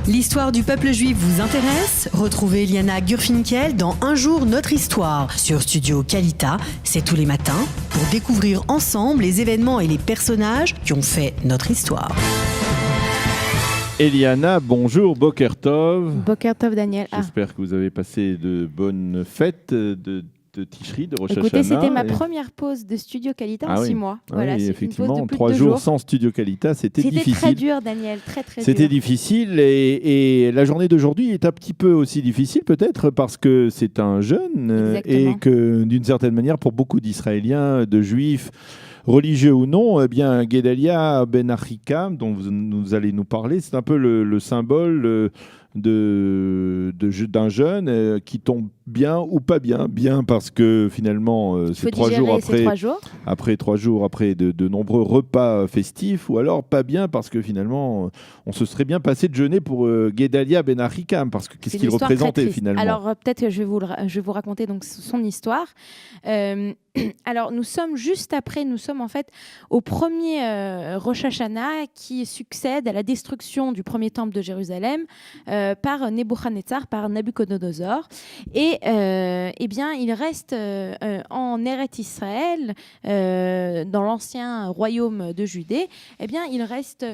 L'histoire du peuple juif vous intéresse? Retrouvez Liana Gurfinkel dans Un jour notre histoire sur Studio Kalita. C'est tous les matins pour découvrir ensemble les événements et les personnages qui ont fait notre histoire. Eliana, bonjour, Boker Tov. Boker Tov, Daniel. J'espère que vous avez passé de bonnes fêtes de Tishri, de Rosh Hashanah. Écoutez, c'était ma première pause de Studio Kalita en 6 mois. Voilà, c'est effectivement, une pause de plus 3 de 2 jours sans Studio Kalita, c'était difficile. C'était très dur, Daniel, très dur. C'était difficile et la journée d'aujourd'hui est un petit peu aussi difficile peut-être parce que c'est un jeûne et que d'une certaine manière pour beaucoup d'Israéliens, de Juifs, religieux ou non, eh bien Gedalia ben Achikam, dont vous allez nous parler, c'est un peu le symbole d'un jeune qui tombe bien ou pas bien. Bien parce que finalement, c'est 3 jours après 3 jours après de nombreux repas festifs, ou alors pas bien parce que finalement, on se serait bien passé de jeûner pour Gedalia ben Achikam, parce que qu'est-ce qu'il représentait finalement. Alors peut-être que je vais vous raconter donc son histoire. Alors nous sommes en fait au premier Rosh Hashanah qui succède à la destruction du premier temple de Jérusalem par Nebuchadnezzar, par Nabuchodonosor, et bien il reste en Eretz Israël, dans l'ancien royaume de Judée. bien il reste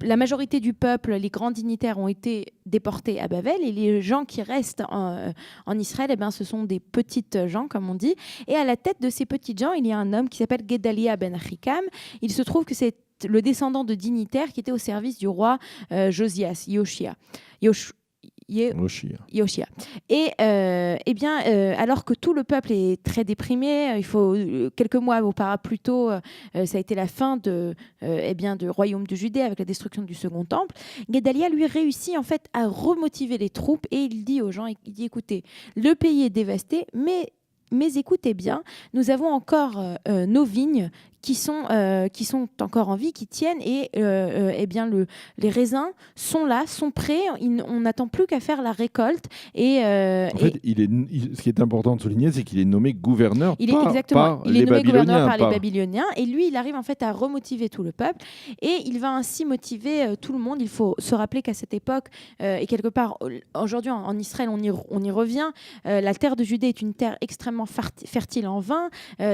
la majorité du peuple, les grands dignitaires ont été déportés à Bavel, et les gens qui restent en Israël, ce sont des petites gens, comme on dit. Et à la tête de ces petites gens, il y a un homme qui s'appelle Gedalia ben Achikam. Il se trouve que c'est le descendant de dignitaires qui était au service du roi Josias, Yoshia. Et alors que tout le peuple est très déprimé, il faut quelques mois plus tôt, ça a été la fin du royaume de Judée avec la destruction du second temple. Gedalia lui réussit en fait à remotiver les troupes, et il dit aux gens, écoutez, le pays est dévasté, mais écoutez bien, nous avons encore nos vignes qui sont encore en vie, qui tiennent, et les raisins sont là, sont prêts, on n'attend plus qu'à faire la récolte. Ce qui est important de souligner, c'est qu'il est nommé gouverneur par les Babyloniens, et lui, il arrive en fait à remotiver tout le peuple, et il va ainsi motiver tout le monde. Il faut se rappeler qu'à cette époque, et quelque part aujourd'hui en Israël, on y revient, la terre de Judée est une terre extrêmement fertile en vin.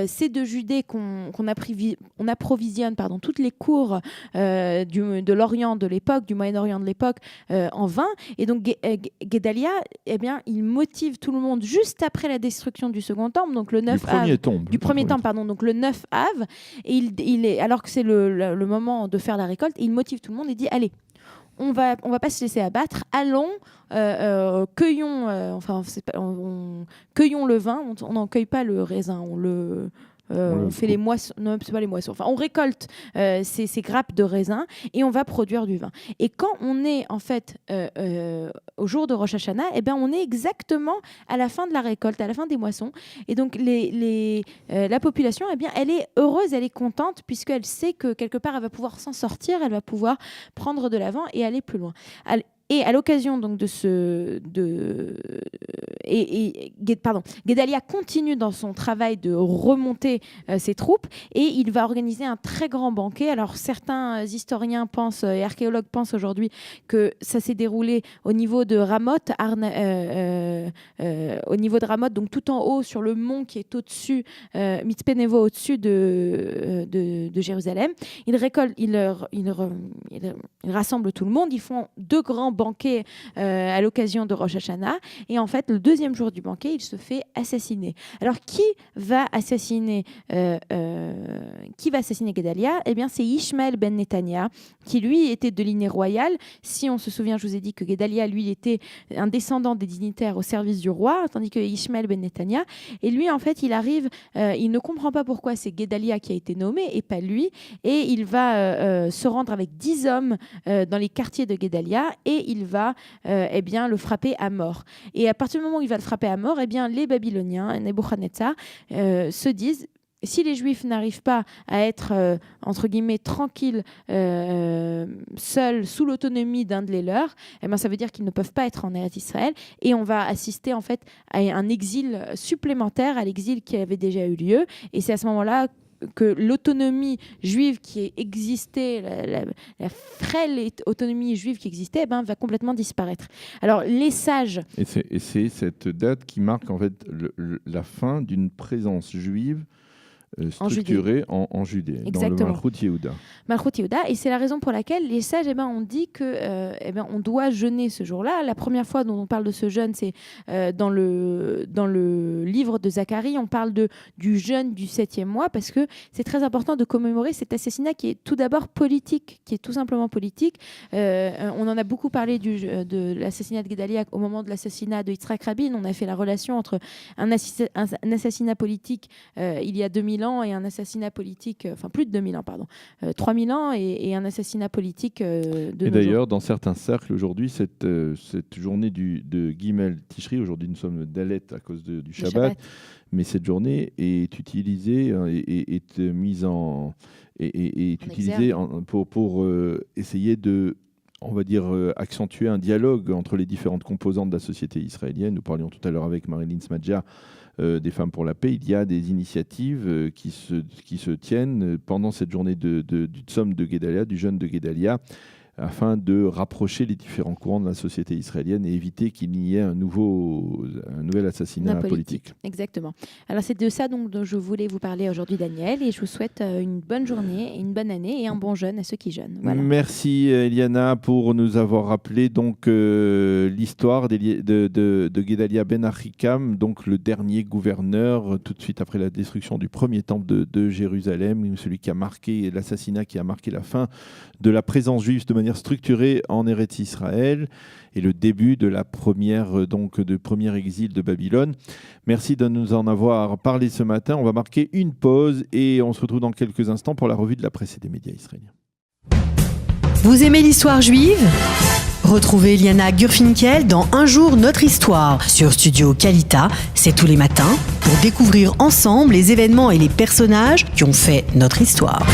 C'est de Judée qu'on approvisionne toutes les cours de l'Orient de l'époque, du Moyen-Orient de l'époque, en vin. Et donc Gedalia, il motive tout le monde juste après la destruction du second temple, donc le 9 du premier temple, donc le 9 Av. Et alors que c'est le moment de faire la récolte, il motive tout le monde et dit allez, on va pas se laisser abattre, allons, cueillons le vin, on n'en cueille pas le raisin, on fait les moissons, non, c'est pas les moissons, on récolte ces grappes de raisin, et on va produire du vin. Et quand on est en fait au jour de Rosh Hashanah, on est exactement à la fin de la récolte, à la fin des moissons, et donc la population, elle est heureuse, elle est contente, puisqu'elle sait que quelque part elle va pouvoir s'en sortir, elle va pouvoir prendre de l'avant et aller plus loin. Et à l'occasion donc Gedalia continue dans son travail de remonter ses troupes, et il va organiser un très grand banquet. Alors certains historiens pensent et archéologues pensent aujourd'hui que ça s'est déroulé au niveau de Ramoth, donc tout en haut sur le mont qui est au-dessus, Mitzpe Nevo, au-dessus de Jérusalem. Il rassemble tout le monde. Ils font 2 grands banquet à l'occasion de Rosh Hashanah, et en fait le deuxième jour du banquet, il se fait assassiner. Alors qui va assassiner Gedalia? C'est Ishmael ben Netanya, qui lui était de lignée royale. Si on se souvient, je vous ai dit que Gedalia lui était un descendant des dignitaires au service du roi, tandis que Ishmael ben Netanya, et lui en fait il arrive, il ne comprend pas pourquoi c'est Gedalia qui a été nommé et pas lui, et il va se rendre avec 10 hommes dans les quartiers de Gedalia, et il va le frapper à mort. Et à partir du moment où il va le frapper à mort, les Babyloniens, Nebuchadnezzar, se disent, si les Juifs n'arrivent pas à être, entre guillemets, tranquilles, seuls, sous l'autonomie d'un de les leurs, ça veut dire qu'ils ne peuvent pas être en Eretz Israël, et on va assister en fait à un exil supplémentaire à l'exil qui avait déjà eu lieu. Et c'est à ce moment-là que l'autonomie juive qui existait, la frêle autonomie juive qui existait, va complètement disparaître. Alors les sages... Et c'est cette date qui marque en fait la fin d'une présence juive structurée en Judée, dans le Malchut Yehuda. Malchut Yehuda, et c'est la raison pour laquelle les sages ont dit que on doit jeûner ce jour-là. La première fois dont on parle de ce jeûne, c'est dans le livre de Zacharie, on parle du jeûne du 7e mois, parce que c'est très important de commémorer cet assassinat qui est tout d'abord politique, qui est tout simplement politique. On en a beaucoup parlé de l'assassinat de Guedalia au moment de l'assassinat de Yitzhak Rabin. On a fait la relation entre un assassinat politique il y a 2000 ans et un assassinat politique, enfin plus de 2000 ans, pardon, 3000 ans et un assassinat politique de Et d'ailleurs, dans certains cercles aujourd'hui, cette journée de Gimel Tishri, aujourd'hui nous sommes Dalet à cause du Shabbat, mais cette journée est utilisée et est mise utilisée pour essayer de, on va dire, accentuer un dialogue entre les différentes composantes de la société israélienne. Nous parlions tout à l'heure avec Marilyn Smadja des Femmes pour la Paix. Il y a des initiatives qui se tiennent pendant cette journée du Tzom de Guédalia, du jeûne de Guédalia, afin de rapprocher les différents courants de la société israélienne et éviter qu'il n'y ait un nouvel assassinat politique. Exactement. Alors c'est de ça dont je voulais vous parler aujourd'hui, Daniel, et je vous souhaite une bonne journée, une bonne année et un bon jeûne à ceux qui jeûnent. Voilà. Merci Eliana pour nous avoir rappelé donc l'histoire de Guédalia ben Achikam, donc le dernier gouverneur tout de suite après la destruction du premier temple de Jérusalem, celui qui a marqué l'assassinat qui a marqué la fin de la présence juive de manière structurée en Eretz Israël et le début de premier exil de Babylone. Merci de nous en avoir parlé ce matin. On va marquer une pause et on se retrouve dans quelques instants pour la revue de la presse et des médias israéliens. Vous aimez l'histoire juive ? Retrouvez Liana Gurfinkel dans Un jour notre histoire sur Studio Kalita. C'est tous les matins pour découvrir ensemble les événements et les personnages qui ont fait notre histoire.